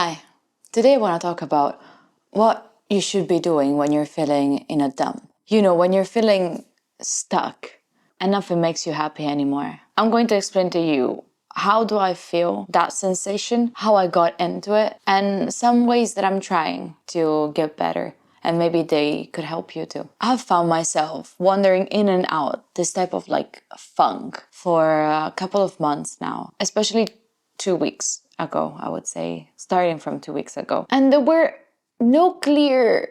Hi, today I want to talk about what you should be doing when you're feeling in a dump. You know, when you're feeling stuck and nothing makes you happy anymore. I'm going to explain to you how do I feel that sensation, how I got into it, and some ways that I'm trying to get better. And maybe they could help you too. I've found myself wandering in and out this type of funk for a couple of months now, especially 2 weeks ago, I would say, starting from 2 weeks ago. And there were no clear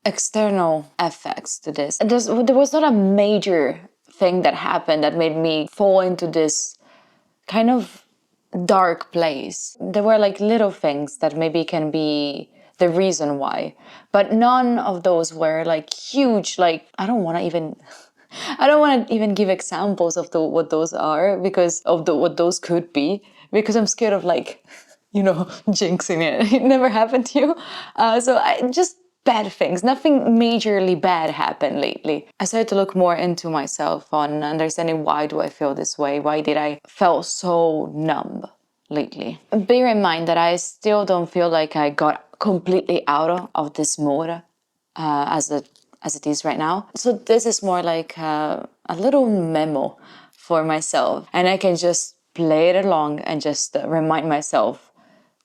external effects to this. There was not a major thing that happened that made me fall into this kind of dark place. There were little things that maybe can be the reason why, but none of those were huge. I don't want to even I don't want to even give examples of what those are because of what those could be, because I'm scared of jinxing it. It never happened to you. So I just bad things. Nothing majorly bad happened lately. I started to look more into myself on understanding why do I feel this way? Why did I feel so numb lately? Bear in mind that I still don't feel like I got completely out of this mood as it is right now. So this is more like a little memo for myself, and I can just play it along and just remind myself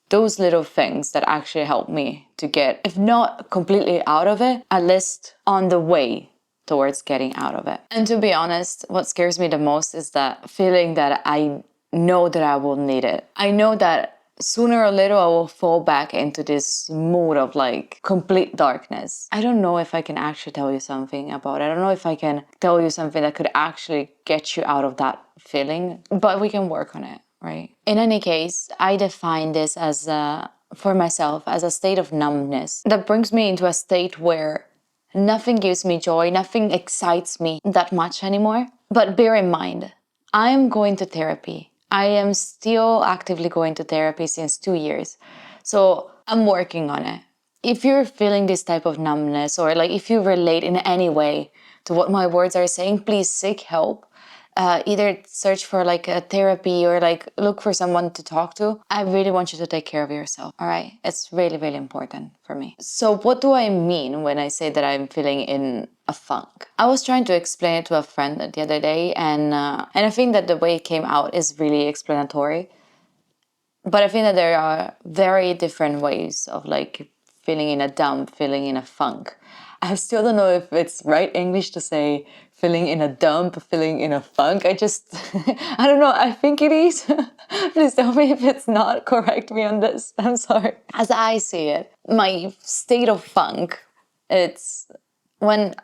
those little things that actually help me to get, if not completely out of it, at least on the way towards getting out of it. And to be honest, what scares me the most is that feeling that I know that I will need it. I know that sooner or later I will fall back into this mood of complete darkness. I don't know if I can actually tell you something about it. I don't know if I can tell you something that could actually get you out of that feeling, but we can work on it, right? In any case, I define this as for myself as a state of numbness that brings me into a state where nothing gives me joy, nothing excites me that much anymore. But bear in mind, I am going to therapy. I am still actively going to therapy since 2 years. So I'm working on it. If you're feeling this type of numbness, or if you relate in any way to what my words are saying, please seek help. Either search for a therapy or look for someone to talk to. I really want you to take care of yourself, all right? It's really, really important for me. So what do I mean when I say that I'm feeling in a funk? I was trying to explain it to a friend the other day, and I think that the way it came out is really explanatory. But I think that there are very different ways of feeling in a dump, feeling in a funk. I still don't know if it's right English to say feeling in a dump, feeling in a funk. I don't know. I think it is. Please tell me if it's not. Correct me on this. I'm sorry. As I see it, my state of funk, it's when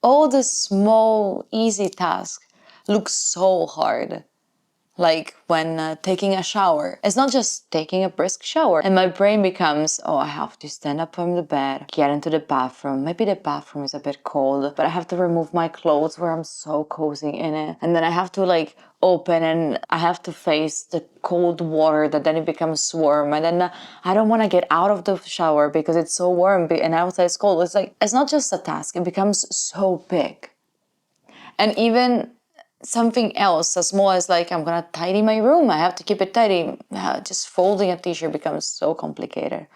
all the small, easy tasks look so hard. Like when taking a shower. It's not just taking a brisk shower. And my brain becomes, oh, I have to stand up from the bed, get into the bathroom. Maybe the bathroom is a bit cold, but I have to remove my clothes where I'm so cozy in it. And then I have to open and I have to face the cold water that then it becomes warm. And then I don't want to get out of the shower because it's so warm and outside it's cold. It's not just a task. It becomes so big. And even something else as small as I'm gonna tidy my room, I have to keep it tidy. Just folding a t-shirt becomes so complicated.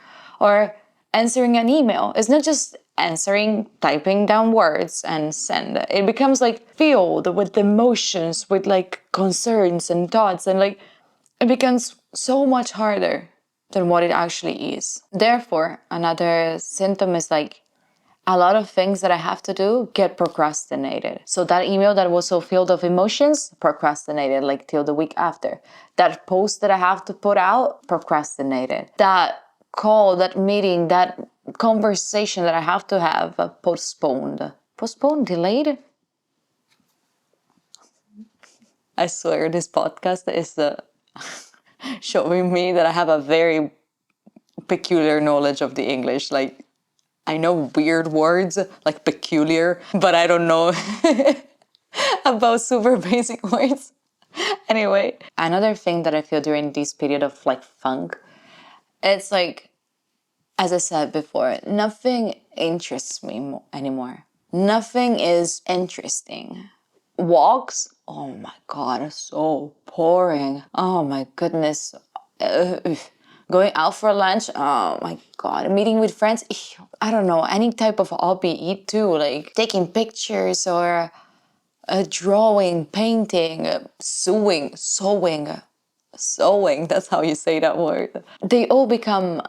Or answering an email. It's not just answering, typing down words and send. It becomes filled with emotions, with concerns and thoughts, and it becomes so much harder than what it actually is. Therefore, another symptom is a lot of things that I have to do get procrastinated. So that email that was so filled of emotions, procrastinated till the week after. That post that I have to put out, procrastinated. That call, that meeting, that conversation that I have to have, postponed. Postponed, delayed? I swear this podcast is showing me that I have a very peculiar knowledge of the English. I know weird words like peculiar, but I don't know about super basic words. Anyway, another thing that I feel during this period of funk, it's as I said before, nothing interests me anymore. Nothing is interesting. Walks, oh my god, so boring. Oh my goodness. Going out for lunch, oh my God. Meeting with friends, I don't know, any type of hobby, eat too, like taking pictures or drawing, painting, sewing, that's how you say that word. They all become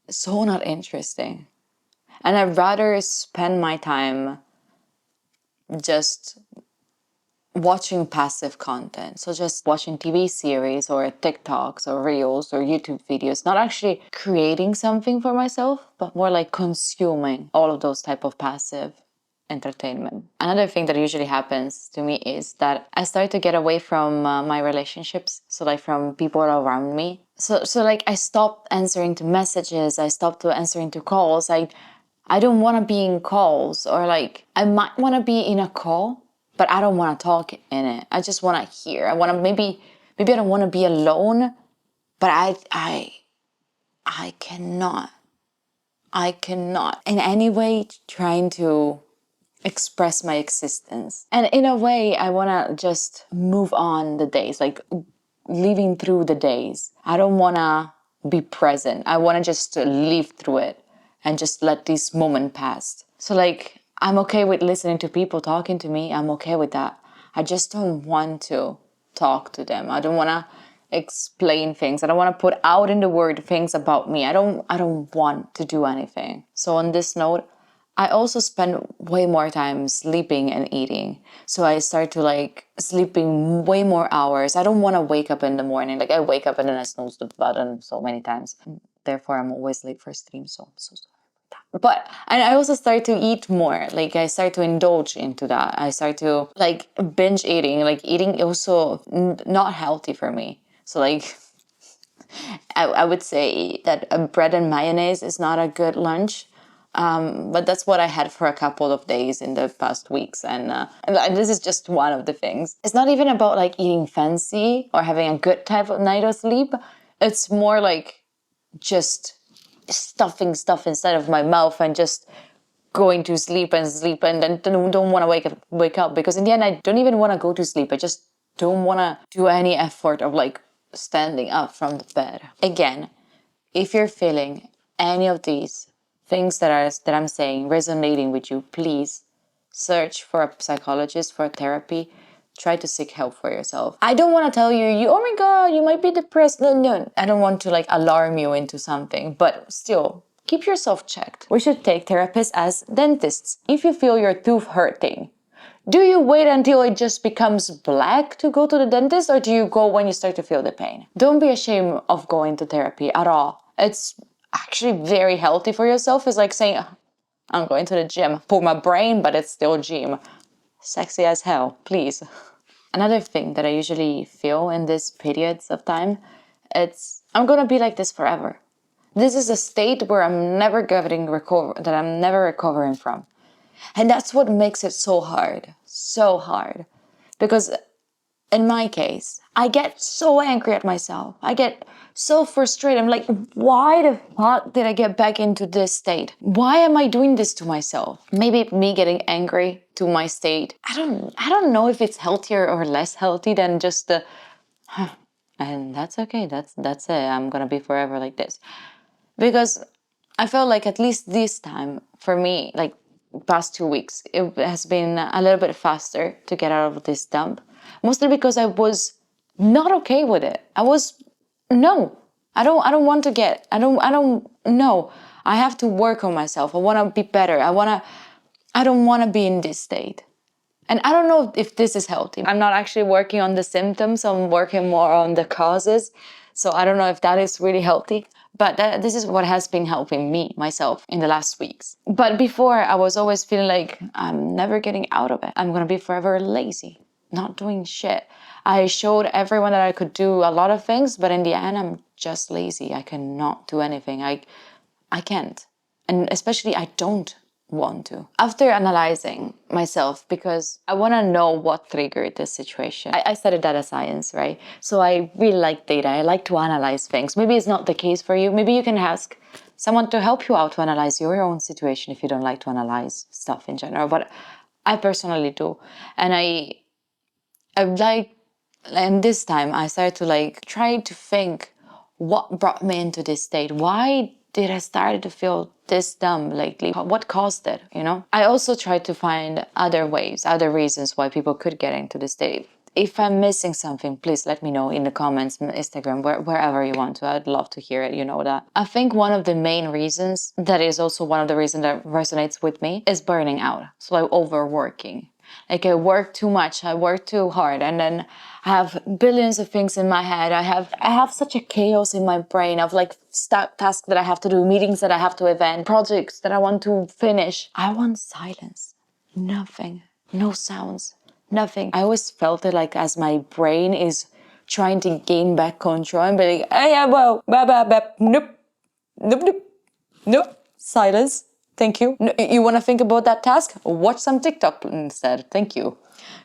so not interesting. And I'd rather spend my time just watching passive content. So just watching TV series or TikToks or Reels or YouTube videos, not actually creating something for myself, but more like consuming all of those type of passive entertainment. Another thing that usually happens to me is that I start to get away from my relationships, so like from people around me. So like I stopped answering to messages, I stopped to answering to calls. I don't want to be in calls, or like I might want to be in a call, but I don't want to talk in it. I just want to hear. I want to maybe I don't want to be alone, but I cannot. I cannot in any way trying to express my existence. And in a way, I want to just move on the days, like living through the days. I don't want to be present. I want to just live through it and just let this moment pass. So like, I'm okay with listening to people talking to me. I'm okay with that. I just don't want to talk to them. I don't want to explain things. I don't want to put out in the word things about me. I don't want to do anything. So on this note, I also spend way more time sleeping and eating. So I start to like sleeping way more hours. I don't want to wake up in the morning. Like I wake up and then I snooze the button so many times. Therefore, I'm always late for stream. So I'm so sorry. But and I also start to eat more. Like I start to indulge into that. I start to like binge eating. Like eating also not healthy for me. So like I would say that bread and mayonnaise is not a good lunch. But that's what I had for a couple of days in the past weeks. And this is just one of the things. It's not even about like eating fancy or having a good type of night of sleep. It's more like just stuffing stuff inside of my mouth and just going to sleep and then don't want to wake up because in the end I don't even want to go to sleep. I just don't want to do any effort of like standing up from the bed. Again, if you're feeling any of these things that I'm saying resonating with you, please search for a psychologist, for therapy. Try to seek help for yourself. I don't want to tell you, oh my God, you might be depressed. No. I don't want to like alarm you into something, but still, keep yourself checked. We should take therapists as dentists. If you feel your tooth hurting, do you wait until it just becomes black to go to the dentist, or do you go when you start to feel the pain? Don't be ashamed of going to therapy at all. It's actually very healthy for yourself. It's like saying, I'm going to the gym for my brain, but it's still gym. Sexy as hell, please. Another thing that I usually feel in these periods of time, I'm gonna be like this forever. This is a state where I'm never that I'm never recovering from. And that's what makes it so hard. So hard. Because in my case, I get so angry at myself. I get so frustrated. I'm like, why the fuck did I get back into this state? Why am I doing this to myself? Maybe me getting angry to my state. I don't know if it's healthier or less healthy than just the and that's okay. That's it. I'm gonna be forever like this. Because I felt like at least this time for me, like past 2 weeks, it has been a little bit faster to get out of this dump. Mostly because I was not okay with it. No, I don't want to I don't know. I have to work on myself. I want to be better. I don't want to be in this state. And I don't know if this is healthy. I'm not actually working on the symptoms. I'm working more on the causes. So I don't know if that is really healthy. But this is what has been helping me, myself, in the last weeks. But before, I was always feeling like I'm never getting out of it. I'm going to be forever lazy, not doing shit. I showed everyone that I could do a lot of things, but in the end, I'm just lazy. I cannot do anything. I can't. And especially, I don't want to. After analyzing myself, because I want to know what triggered this situation. I studied data science, right? So I really like data. I like to analyze things. Maybe it's not the case for you. Maybe you can ask someone to help you out to analyze your own situation if you don't like to analyze stuff in general. But I personally do. And I like, and this time I started to like try to think what brought me into this state? Why did I start to feel this dumb lately? What caused it, you know? I also try to find other ways, other reasons why people could get into this state. If I'm missing something, please let me know in the comments, Instagram, wherever you want to. I'd love to hear it, you know that. I think one of the main reasons, that is also one of the reasons that resonates with me, is burning out. So like overworking. Like I work too much, I work too hard, and then I have billions of things in my head. I have such a chaos in my brain of like tasks that I have to do, meetings that I have to attend, projects that I want to finish. I want silence. Nothing. No sounds. Nothing. I always felt it like as my brain is trying to gain back control and be like, oh yeah, well, nope, nope, nope, nope, silence. Thank you. You want to think about that task? Watch some TikTok instead. Thank you.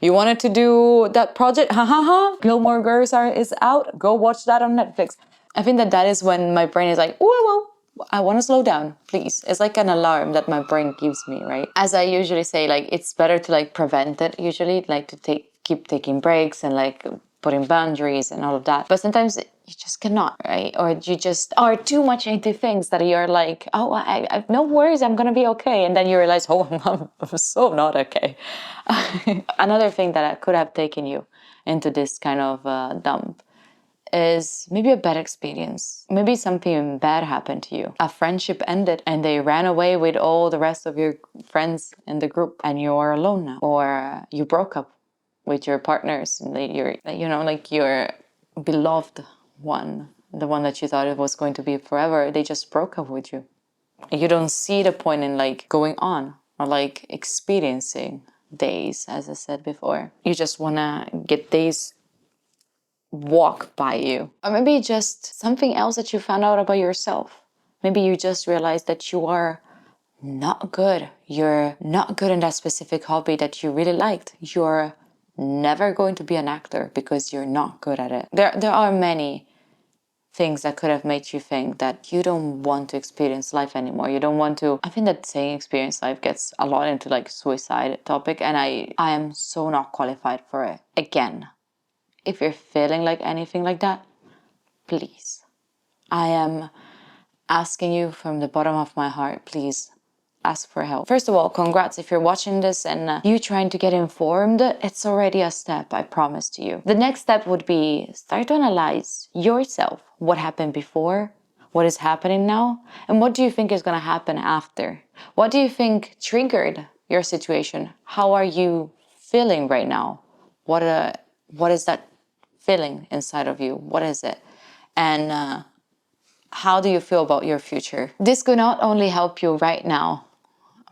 You wanted to do that project? Ha ha ha. Gilmore Girls is out. Go watch that on Netflix. I think that is when my brain is like, whoa, I want to slow down, please. It's like an alarm that my brain gives me, right? As I usually say, like, it's better to like prevent it usually, like to keep taking breaks and like putting boundaries and all of that. But sometimes you just cannot, right? Or you just are too much into things that you're like, oh, I no worries, I'm gonna be okay. And then you realize, oh, I'm so not okay. Another thing that could have taken you into this kind of dump is maybe a bad experience. Maybe something bad happened to you. A friendship ended and they ran away with all the rest of your friends in the group and you're alone now. Or you broke up with your partners, your beloved one, the one that you thought it was going to be forever, they just broke up with you. You don't see the point in like going on or like experiencing days, as I said before. You just wanna get days walk by you. Or maybe just something else that you found out about yourself. Maybe you just realized that you are not good. You're not good in that specific hobby that you really liked. You're never going to be an actor because you're not good at it. There are many things that could have made you think that you don't want to experience life anymore. You don't want to. I think that saying experience life gets a lot into like suicide topic, and I am so not qualified for it. Again, if you're feeling like anything like that, please, I am asking you from the bottom of my heart, please ask for help. First of all, congrats if you're watching this and you trying to get informed. It's already a step, I promise to you. The next step would be start to analyze yourself. What happened before? What is happening now? And what do you think is going to happen after? What do you think triggered your situation? How are you feeling right now? What is that feeling inside of you? What is it? And how do you feel about your future? This could not only help you right now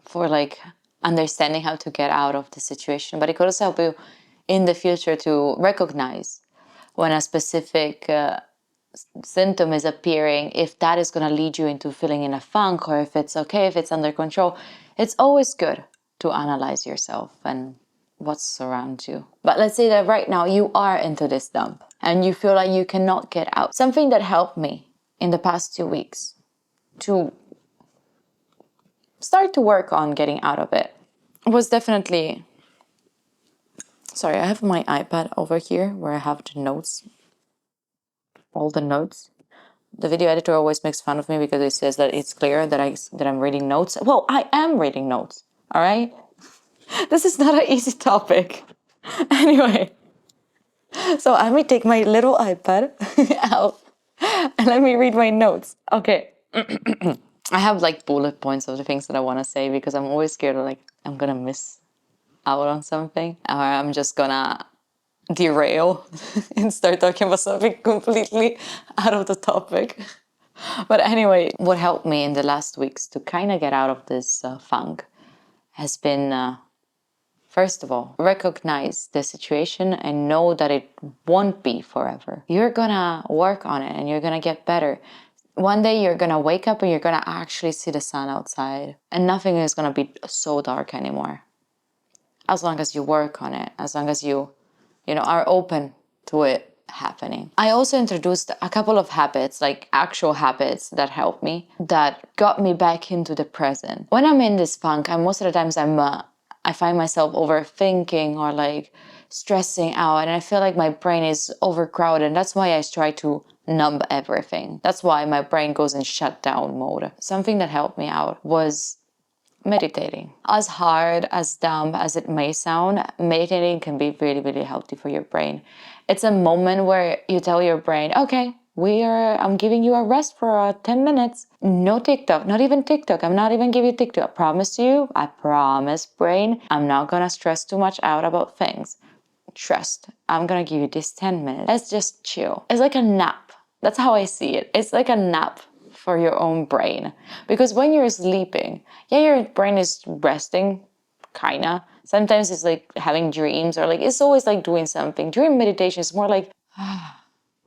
for like understanding how to get out of the situation, but it could also help you in the future to recognize when a specific symptom is appearing, if that is going to lead you into feeling in a funk, or if it's okay, if it's under control. It's always good to analyze yourself and what's around you. But let's say that right now you are into this dump and you feel like you cannot get out. Something that helped me in the past 2 weeks to start to work on getting out of it was definitely, sorry, I have my iPad over here where I have the notes, all the notes. The video editor always makes fun of me because it says that it's clear that I'm reading notes. Well, I am reading notes, all right? This is not an easy topic. Anyway, so let me take my little iPad out and let me read my notes. Okay. I have like bullet points of the things that I want to say because I'm always scared of like I'm gonna miss out on something, or I'm just gonna derail and start talking about something completely out of the topic. But anyway, what helped me in the last weeks to kind of get out of this funk has been, first of all, recognize the situation and know that it won't be forever. You're gonna work on it and you're gonna get better. One day you're gonna wake up and you're gonna actually see the sun outside and nothing is gonna be so dark anymore. As long as you work on it, as long as you are open to it happening. I also introduced a couple of habits, like actual habits that helped me, that got me back into the present. When I'm in this funk, most of the times I find myself overthinking or like stressing out, and I feel like my brain is overcrowded. And that's why I try to numb everything. That's why my brain goes in shutdown mode. Something that helped me out was meditating. As hard, as dumb as it may sound, meditating can be really, really healthy for your brain. It's a moment where you tell your brain, okay, I'm giving you a rest for 10 minutes. No TikTok, not even TikTok. I'm not even giving you TikTok. I promise you, I promise, brain, I'm not gonna stress too much out about things. Trust, I'm gonna give you this 10 minutes. Let's just chill. It's like a nap. That's how I see it. It's like a nap for your own brain. Because when you're sleeping, yeah, your brain is resting, kinda. Sometimes it's like having dreams or like it's always like doing something. During meditation, it's more like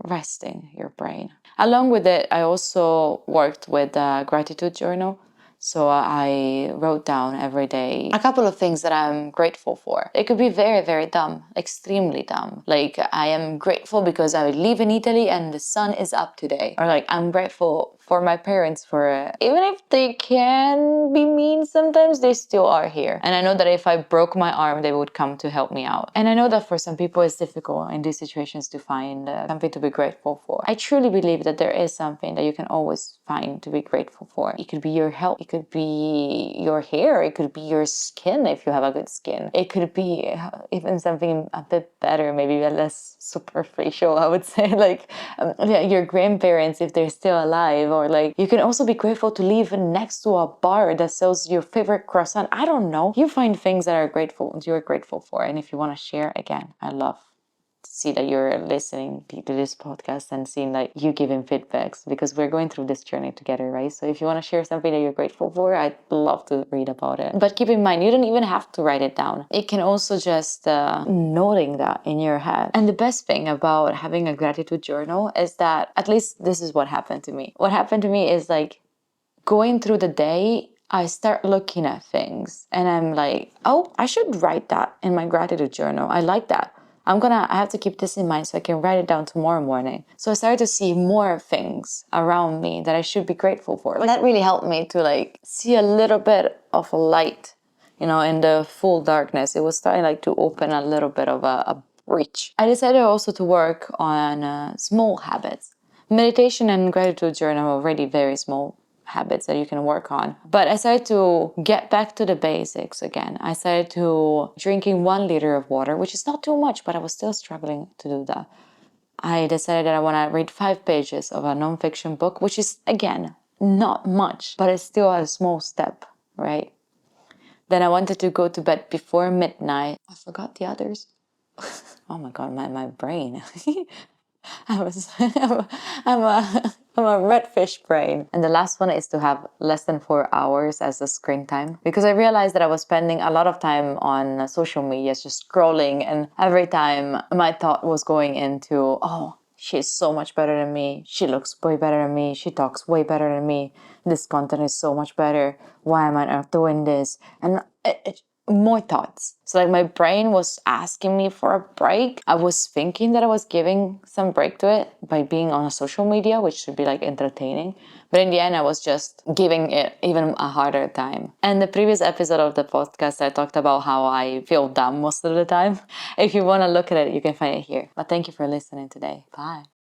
resting your brain. Along with it, I also worked with a gratitude journal. So I wrote down every day a couple of things that I'm grateful for. It could be very, very dumb, extremely dumb. Like, I am grateful because I live in Italy and the sun is up today. Or like, I'm grateful for my parents for, even if they can be mean sometimes, they still are here. And I know that if I broke my arm, they would come to help me out. And I know that for some people it's difficult in these situations to find something to be grateful for. I truly believe that there is something that you can always find to be grateful for. It could be your health, it could be your hair, it could be your skin if you have a good skin. It could be even something a bit better, maybe less superficial, I would say, like your grandparents if they're still alive, or like you can also be grateful to live next to a bar that sells your favorite croissant. I don't know. You find things that you're grateful for, and if you want to share, again, I love to see that you're listening to this podcast and seeing that you giving feedbacks, because we're going through this journey together, right? So if you want to share something that you're grateful for, I'd love to read about it. But keep in mind, you don't even have to write it down. It can also just noting that in your head. And the best thing about having a gratitude journal is that, at least this is what happened to me. What happened to me is like going through the day, I start looking at things and I'm like, oh, I should write that in my gratitude journal. I like that. I have to keep this in mind so I can write it down tomorrow morning. So I started to see more things around me that I should be grateful for. Like, that really helped me to like see a little bit of light, in the full darkness. It was starting like to open a little bit of a breach. I decided also to work on small habits. Meditation and gratitude journal are already very small habits that you can work on. But I started to get back to the basics again. I started to drinking 1 liter of water, which is not too much, but I was still struggling to do that. I decided that I want to read 5 pages of a nonfiction book, which is, again, not much, but it's still a small step, right? Then I wanted to go to bed before midnight. I forgot the others. Oh my God, my brain. I'm a redfish brain. And the last one is to have less than 4 hours as a screen time, because I realized that I was spending a lot of time on social media, just scrolling, and every time my thought was going into, oh, she's so much better than me. She looks way better than me. She talks way better than me. This content is so much better. Why am I not doing this? And more thoughts. So like my brain was asking me for a break. I was thinking that I was giving some break to it by being on a social media, which should be like entertaining. But in the end, I was just giving it even a harder time. And the previous episode of the podcast, I talked about how I feel dumb most of the time. If you want to look at it, you can find it here. But thank you for listening today. Bye.